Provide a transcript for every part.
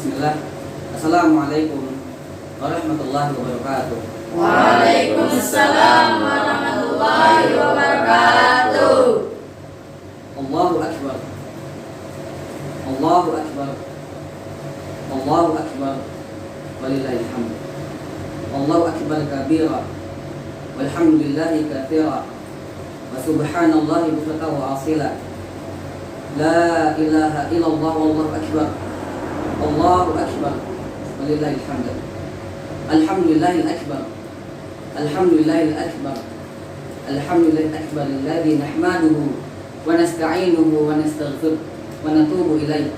Bismillah. Assalamualaikum warahmatullahi wabarakatuh. Waalaikumsalam warahmatullahi wabarakatuh. Allahu Akbar. Allahu Akbar. Allahu Akbar. Walillahil hamd. Allahu Akbar kabira. Walhamdulillahi katsira. Wa subhanallahi bukratan wa asila. La ilaha illallah wallahu akbar. Allahu akbar. Walillahil hamd. Alhamdulillahil akbar. Alhamdulillahil akbar. Alhamdulillahil akbar alladzi nahmaduhu wa nasta'inuhu wa nastaghfiruh wa natubu ilaih.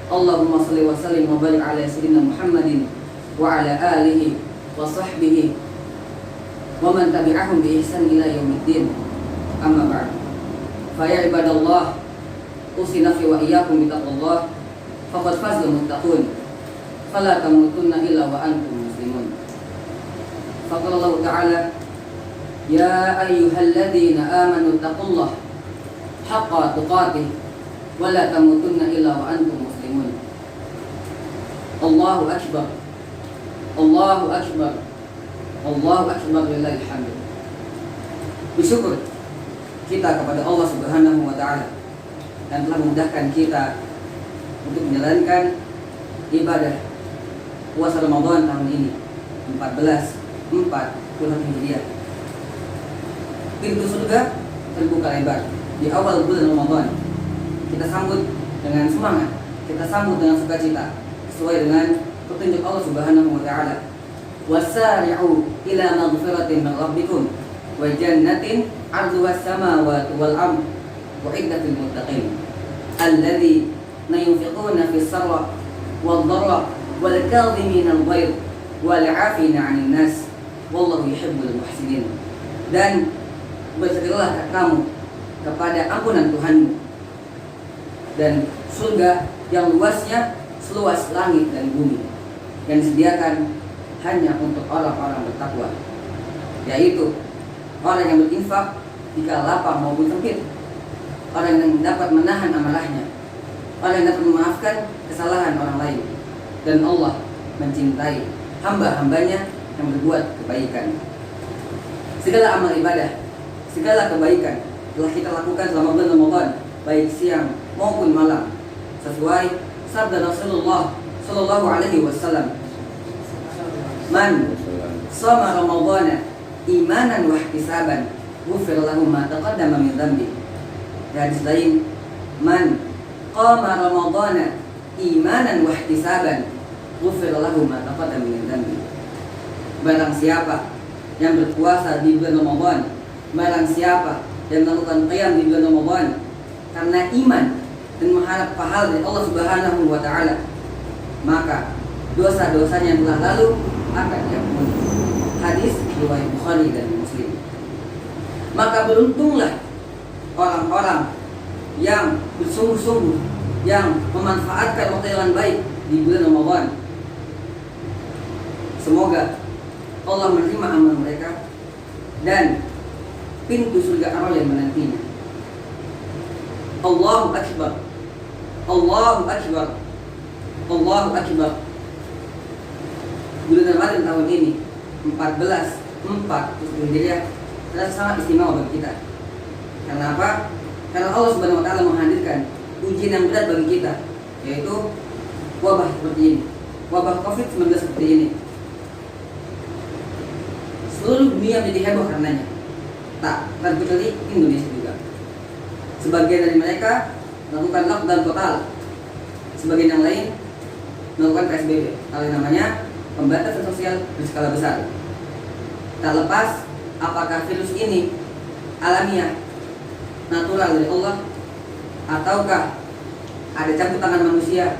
Allahumma shalli wa sallim wa barik ala sayyidina Muhammadin wa ala alihi wa sahbihi wa man tabi'ahum bi ihsan ila yaumiddin. Amma ba'd. Fa ya ibadallah, usi nafsi wa iyyakum bi taqwallah faqad fazal muttaqun. Fala tamutunna illa wa antum muslimun. Faqala Allah Ta'ala, ya ayyuhalladzina amanu taqullaha haqqa tuqatih wa la tamutunna illa wa antum muslimun. Allahu akbar. Allahu akbar. Allahu akbar lillahil hamd. Bersyukur kita kepada Allah Subhanahu wa taala yang telah memudahkan kita untuk menjalankan ibadah puasa Ramadan tahun ini 1441 Hijriah. Pintu surga terbuka lebar di awal bulan Ramadan. Kita sambut dengan semangat, kita sambut dengan sukacita sesuai dengan petunjuk Allah Subhanahu wa taala. Wasari'u ila maghfiratin min rabbikum wa jannatin 'arduha as-samawati wal ardh u'iddat lil muttaqin alladzina yunfiquna fis sarra wad dharra wal kadhimina al-ghayz wal 'afina 'anil nas wallahu yuhibbul muhsinin. Dan bersegeralah kamu kepada ampunan Tuhanmu dan surga yang luasnya seluas langit dan bumi, yang disediakan hanya untuk orang-orang bertakwa, yaitu orang yang berinfak jika lapang maupun sempit, orang yang dapat menahan amarahnya, orang yang dapat memaafkan kesalahan orang lain, dan Allah mencintai hamba-hambanya yang berbuat kebaikan. Segala amal ibadah, segala kebaikan telah kita lakukan selama bulan Ramadan, baik siang maupun malam, sesuai sabda Rasulullah Sallallahu Alaihi Wasallam, man shoma Ramadana imanan wa ihtisaban ghufira lahu ma taqaddama min dhanbi. Hadis lain, man qama Ramadana imanan wa ihtisaban ghufira lahu ma taqaddama min dhanbi. Barang siapa yang berpuasa di bulan Ramadan, barang siapa yang melakukan qiyam di bulan Ramadan karena iman dan mengharap pahala dari Allah Subhanahu wa taala, maka dosa-dosanya yang telah lalu akan diampuni. Hadis riwayat Bukhari dan Muslim. Maka beruntunglah orang-orang yang bersungguh-sungguh, yang memanfaatkan waktu dengan baik di bulan Ramadan. Semoga Allah menerima amal mereka dan pintu surga ar-Rayyan menantinya. Allahu Akbar. Allahu Akbar. Allahu Akbar. Bulan Ramadan tahun ini 1441 Hijriah adalah sangat istimewa bagi kita. Karena apa? Karena Allah Subhanahu wa taala menghadirkan ujian yang berat bagi kita, yaitu wabah seperti ini, wabah Covid-19 seperti ini. Seluruh dunia menjadi heboh karenanya. Tak terkecuali Indonesia juga. Sebagian dari mereka melakukan lockdown total, sebagian yang lain melakukan PSBB, atau namanya pembatasan sosial berskala besar. Tak lepas apakah virus ini alamiah, natural dari Allah, ataukah ada campur tangan manusia,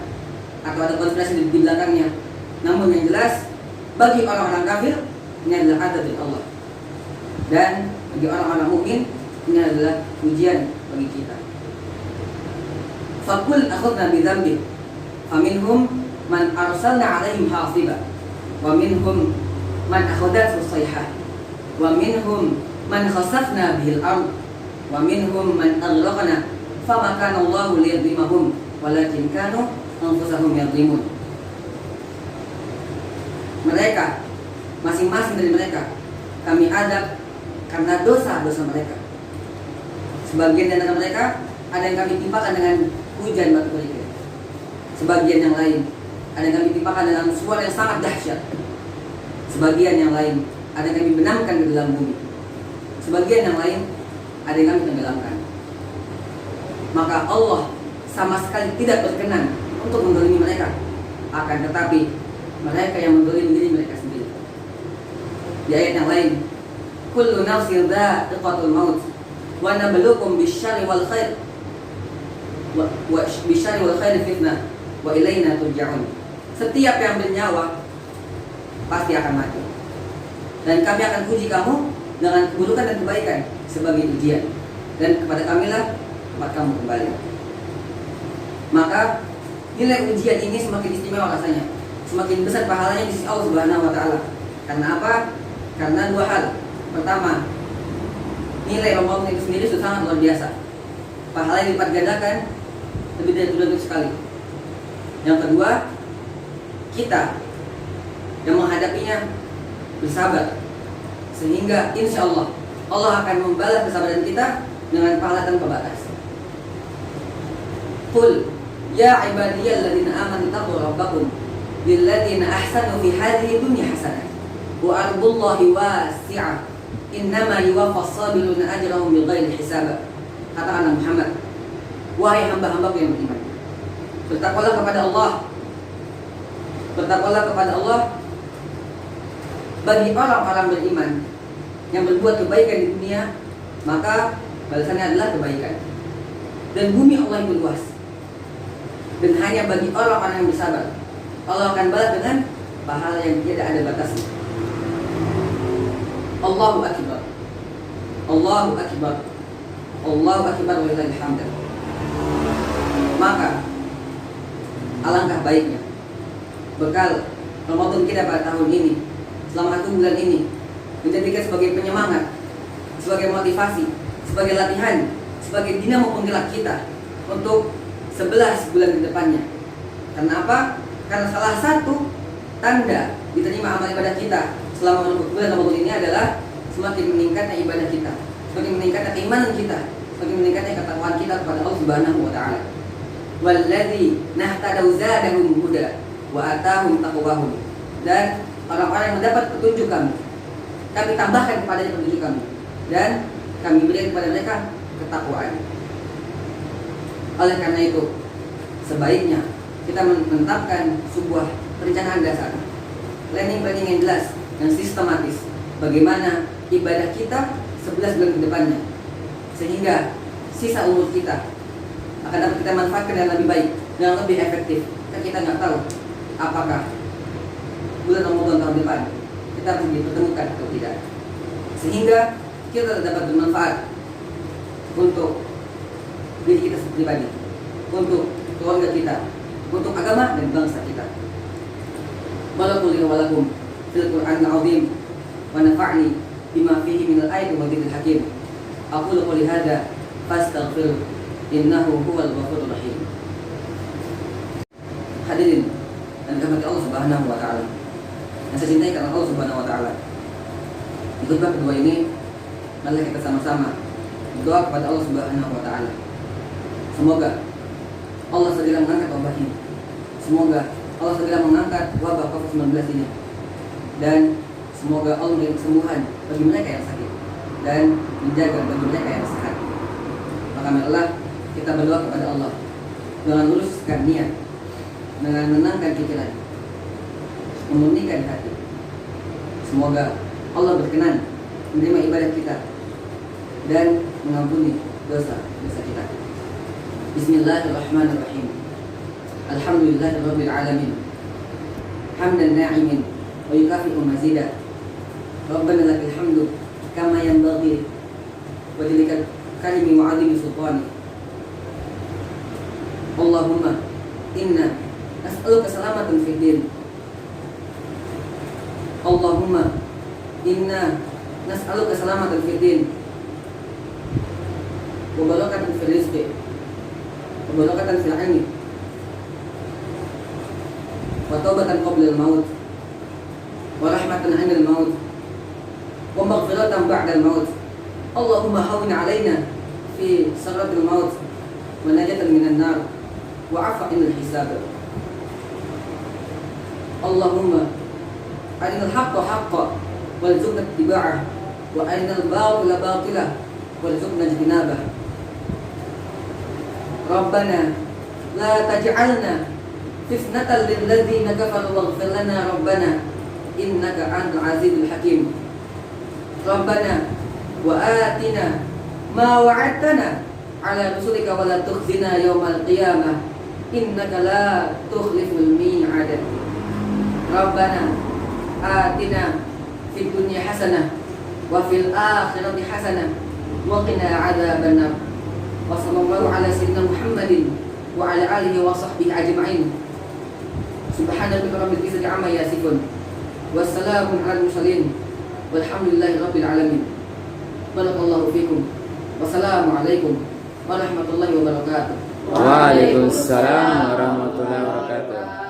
atau ada konspirasi di belakangnya. Namun yang jelas, bagi orang-orang kafir ini adalah adab dari Allah, dan bagi orang-orang mukmin ini adalah ujian bagi kita. Fakul akhadna bidzambi faminhum man arsalna alaihim hasiba wa minhum man akhadathu sayhah wa minhum man khasafna bihil ard wa minhum man aghraqna fama kana Allahu liyadhlimahum walakin kanu anfusahum yadhlimun. mereka, masing-masing dari mereka kami adab karena dosa-dosa mereka. Sebagian di antara mereka ada yang kami timpakan dengan hujan batu kerikil. Sebagian yang lain ada yang kami timpakan dengan suara yang sangat dahsyat. Sebagian yang lain ada yang kami benamkan ke dalam bumi. Sebagian yang lain ada yang kami tenggelamkan. Maka Allah sama sekali tidak berkenan untuk mendolimi mereka. Akan tetapi mereka yang mendolimi diri mereka sendiri. Di ayat yang lain, kullu nafsin dha'iqatul maut wa nabluukum bisyarri wal khair wa bisyarri wal khair fitnah wa ilaina turja'un. Setiap yang bernyawa pasti akan mati. Dan kami akan uji kamu dengan keburukan dan kebaikan sebagai ujian. Dan kepada kamilah tempat kamu kembali. Maka nilai ujian ini semakin istimewa rasanya, semakin besar pahalanya di sisi Allah Subhanahu wa taala. Karena apa? Karena dua hal. Pertama, nilai Ramadan itu sendiri sudah sangat luar biasa. Pahalanya dilipat gandakan lebih dari 700 kali. Yang kedua, kita yang menghadapinya bersabar, sehingga insya Allah Allah akan membalas kesabaran kita dengan pahala tanpa batas. Qul ya ibadiyalladzina amanu taqu rabbakum lilladzina ahsanu fi hadhihi dunya hasanah wa ardullahi wasi'ah innama yuwaffas sabiruna ajrahum bighairi hisab. Katakanlah Muhammad, wahai hamba-hambaku yang beriman, bertakwalah kepada Allah. Bertakwalah kepada Allah. Bagi orang-orang beriman yang berbuat kebaikan di dunia, maka balasannya adalah kebaikan. Dan bumi Allah yang luas. Dan hanya bagi orang-orang yang bersabar, Allah akan balas dengan pahala yang tidak ada batasnya. Allahu Akbar, Allahu Akbar, Allahu Akbar walillahil hamd. Maka alangkah baiknya bekal Ramadan kita pada tahun ini, selama 1 bulan ini, menjadikan sebagai penyemangat, sebagai motivasi, sebagai latihan, sebagai dinamo penggerak kita untuk 11 bulan ke depannya. Karena apa? Karena salah satu tanda diterima amal ibadah kita selama bulan Ramadan ini adalah semakin meningkatnya ibadah kita, semakin meningkatnya keimanan kita, semakin meningkatnya ketakwaan kita kepada Allah Subhanahu wa taala. Walladzi nahtadau zadahum huda wa atahum taqwahum. Dan orang-orang yang mendapat petunjuk kami tambahkan kepadanya petunjuk kami, dan kami berikan kepada mereka ketakwaan. Oleh karena itu, sebaiknya kita menetapkan sebuah perencanaan dasar, planning yang jelas dan sistematis, bagaimana ibadah kita 11 bulan ke depannya, sehingga sisa umur kita akan dapat kita manfaatkan dengan lebih baik dan lebih efektif. Karena kita nggak tahu apakah bulan Ramadan tahun depan kita akan dipertemukan atau tidak, sehingga kita dapat bermanfaat untuk diri kita pribadi, untuk keluarga kita, untuk agama dan bangsa kita. Walakum walakum fil Qur'anil azim wa nafa'ni bima fihi minal ayati wa dzikril hakim. Aqulu qouli hadza fastaghfir innahu huwal ghafurur rahim. Hadirin dan rahmat Allah Subhanahu wa taala yang saya cintai karena Allah Subhanahu wa taala. Di khutbah kedua ini, mari kita sama-sama berdoa kepada Allah Subhanahu wa taala. Semoga Allah segera mengangkat wabah ini. Semoga Allah segera mengangkat wabah COVID-19 ini. Dan semoga Allah memberi kesembuhan bagi mereka yang sakit dan menjaga bagi mereka yang sehat. Maka marilah kita berdoa kepada Allah dengan luruskan niat, dengan menenangkan pikiran, memurnikan hati. Semoga Allah berkenan menerima ibadah kita dan mengampuni dosa-dosa kita. Bismillahirrahmanirrahim. Alhamdulillahirabbil alamin. Hamdan na'imin wa yukafi'u mazida. Rabbana lakal hamdu kama yanbaghi wa lilikal kalimi wa 'azimi sultani. Allahumma inna nas'aluka salamatan fid din. Allahumma inna nas'aluka salamatan fid din wa barakatan fil rizqi wa barakatan fil 'ilmi wa taubatan qabla al-maut rahmatan 'indal maut wa maghfiratan ba'dal maut. Allahumma hawwin 'alaina fi sakratil maut wa najatan minan nar wa 'afwa 'indal hisab. Allahumma arinal haqqa haqqan warzuqna ittiba'ah wa arinal batila batilah warzuqna ijtinabah. Rabbana la taj'alna fitnatan lil ladzina kafaru waghfir lana rabbana innaka antal azizul hakim. Rabbana wa atina ma wa'adtana ala rusulika wa la tukhzina yawmal qiyamah innaka la tukhliful mi'ad. Rabbana atina fid dunya hasanah wa fil akhirati hasanah wa qina adzabannar. Wa sallallahu ala sayyidina Muhammadin wa ala alihi wa sahbihi ajma'in. Subhanaka rabbil izzati amma yasifun. Wassalamun ala mursalin. Walhamdulillahi rabbil alamin. Barakallahu fikum. Wassalamualaikum warahmatullahi wabarakatuh. Waalaikumsalam warahmatullahi wabarakatuh.